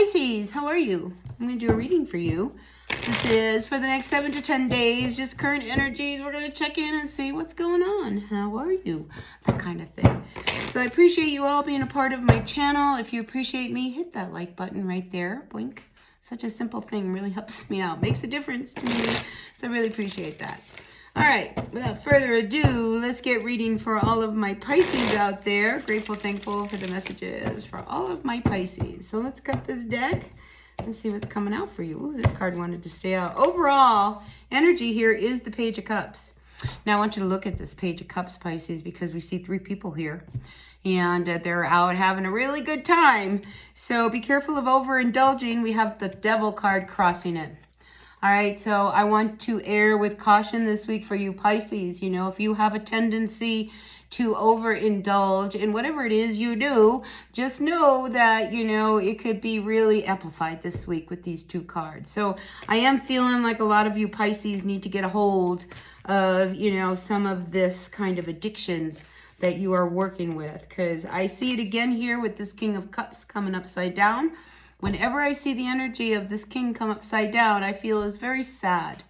Pisces, how are you? I'm going to do a reading for you. This is for the next 7 to 10 days, just current energies. We're going to check in and see what's going on. How are you? That kind of thing. So I appreciate you all being a part of my channel. If you appreciate me, hit that like button right there. Blink. Such a simple thing really helps me out. Makes a difference to me. So I really appreciate that. All right, without further ado, let's get reading for all of my Pisces out there. Grateful, thankful for the messages for all of my Pisces. So let's cut this deck and see what's coming out for you. Ooh, this card wanted to stay out. Overall, energy here is the Page of Cups. Now I want you to look at this Page of Cups, Pisces, because we see 3 people here. And they're out having a really good time. So be careful of overindulging. We have the Devil card crossing it. All right, so I want to err with caution this week for you Pisces. You know, if you have a tendency to overindulge in whatever it is you do, just know that, you know, it could be really amplified this week with these 2 cards. So I am feeling like a lot of you Pisces need to get a hold of, you know, some of this kind of addictions that you are working with. Because I see it again here with this King of Cups coming upside down. Whenever I see the energy of this king come upside down, I feel is very sad,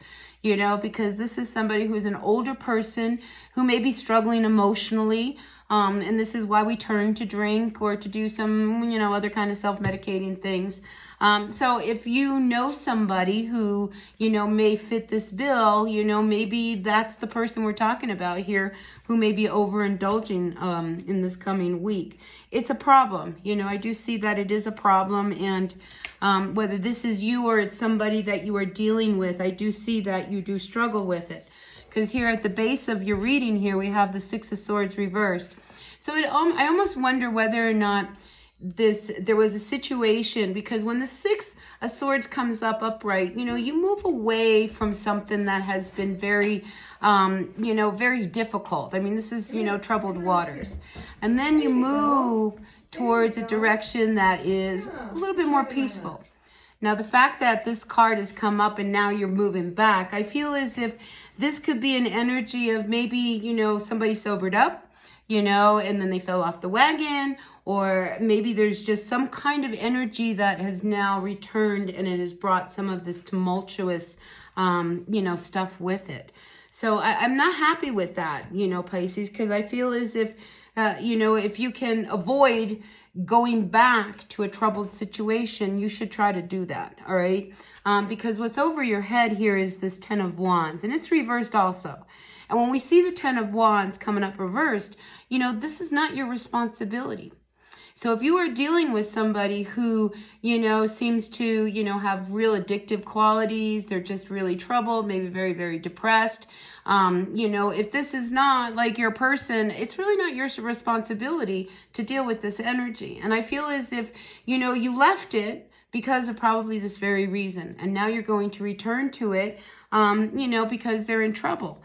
you know, because this is somebody who's an older person who may be struggling emotionally. And this is why we turn to drink or to do some, you know, other kind of self-medicating things. So if you know somebody who, you know, may fit this bill, you know, maybe that's the person we're talking about here who may be overindulging in this coming week. It's a problem. You know, I do see that it is a problem. And whether this is you or it's somebody that you are dealing with, I do see that you do struggle with it. Because here at the base of your reading here, we have the 6 of Swords reversed. So I almost wonder whether or not there was a situation, because when the 6 of Swords comes up upright, you know, you move away from something that has been very, you know, very difficult. I mean, this is, you know, troubled waters. And then you move towards a direction that is a little bit more peaceful. Now, the fact that this card has come up and now you're moving back, I feel as if this could be an energy of maybe, you know, somebody sobered up, you know, and then they fell off the wagon, or maybe there's just some kind of energy that has now returned and it has brought some of this tumultuous, you know, stuff with it. So I'm not happy with that, you know, Pisces, because I feel as if, you know, if you can avoid going back to a troubled situation, you should try to do that, all right? Because what's over your head here is this 10 of Wands, and it's reversed also. And when we see the 10 of Wands coming up reversed, you know, this is not your responsibility. So if you are dealing with somebody who, you know, seems to, you know, have real addictive qualities, they're just really troubled, maybe very, very depressed. You know, if this is not like your person, it's really not your responsibility to deal with this energy. And I feel as if, you know, you left it because of probably this very reason. And now you're going to return to it, you know, because they're in trouble.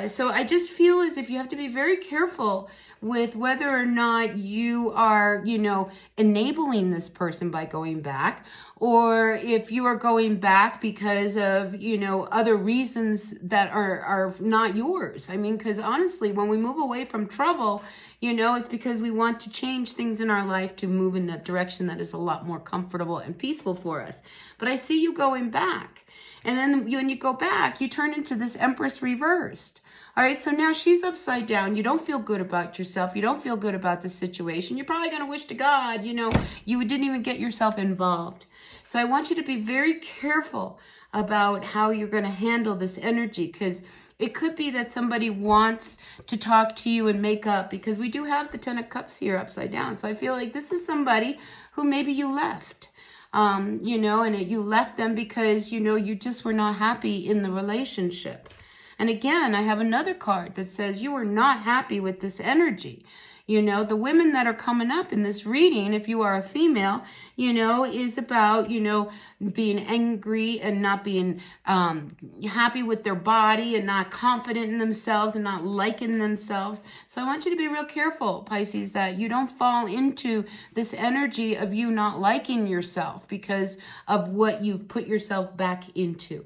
So I just feel as if you have to be very careful with whether or not you are, you know, enabling this person by going back, or if you are going back because of, you know, other reasons that are not yours. I mean, because honestly, when we move away from trouble, you know, it's because we want to change things in our life to move in a direction that is a lot more comfortable and peaceful for us. But I see you going back. And then when you go back, you turn into this Empress reversed. All right, so now she's upside down. You don't feel good about yourself. You don't feel good about the situation. You're probably going to wish to God, you know, you didn't even get yourself involved. So I want you to be very careful about how you're going to handle this energy, because it could be that somebody wants to talk to you and make up, because we do have the 10 of Cups here upside down. So I feel like this is somebody who maybe you left. You know, and you left them because, you know, you just were not happy in the relationship. And again, I have another card that says you are not happy with this energy. You know, the women that are coming up in this reading, if you are a female, you know, is about, you know, being angry and not being happy with their body and not confident in themselves and not liking themselves. So I want you to be real careful, Pisces, that you don't fall into this energy of you not liking yourself because of what you've put yourself back into.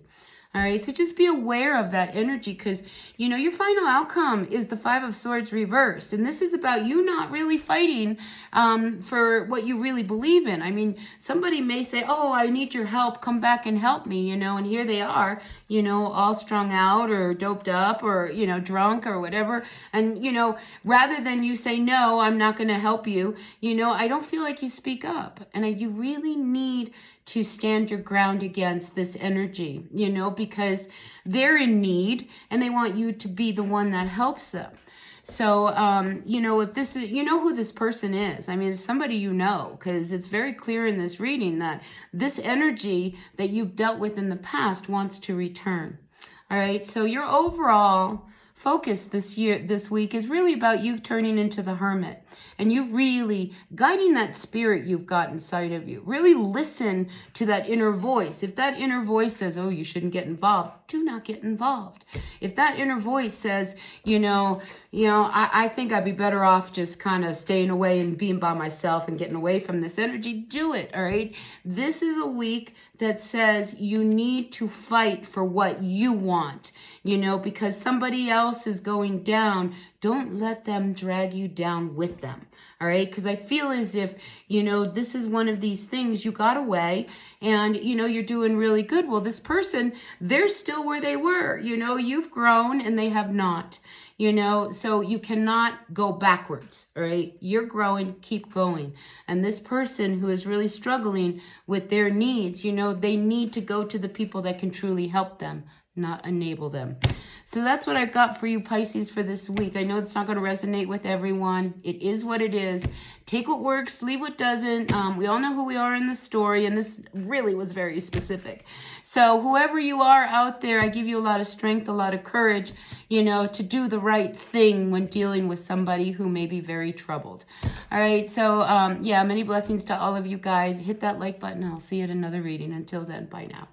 All right, so just be aware of that energy because, you know, your final outcome is the Five of Swords reversed. And this is about you not really fighting for what you really believe in. I mean, somebody may say, oh, I need your help. Come back and help me, you know, and here they are, you know, all strung out or doped up or, you know, drunk or whatever. And, you know, rather than you say, no, I'm not going to help you, you know, I don't feel like you speak up. And you really need to stand your ground against this energy, you know, because they're in need and they want you to be the one that helps them. So, you know, if this is, you know who this person is. I mean, it's somebody you know, because it's very clear in this reading that this energy that you've dealt with in the past wants to return. All right. So your overall focus this week is really about you turning into the hermit and you really guiding that spirit you've got inside of you. Really listen to that inner voice. If that inner voice says, oh, you shouldn't get involved, do not get involved. If that inner voice says, I think I'd be better off just kind of staying away and being by myself and getting away from this energy, do it, all right? This is a week that says you need to fight for what you want, you know, because somebody else is going down. Don't let them drag you down with them, all right? Because I feel as if, you know, this is one of these things you got away and, you know, you're doing really good. Well, this person, they're still where they were. You know, you've grown and they have not, you know, so you cannot go backwards, all right? You're growing, keep going. And this person who is really struggling with their needs, you know, they need to go to the people that can truly help them, not enable them. So that's what I've got for you, Pisces, for this week. I know it's not going to resonate with everyone. It is what it is. Take what works, leave what doesn't. We all know who we are in the story, and this really was very specific. So whoever you are out there, I give you a lot of strength, a lot of courage, you know, to do the right thing when dealing with somebody who may be very troubled. All right, so yeah, many blessings to all of you guys. Hit that like button. I'll see you at another reading. Until then, bye now.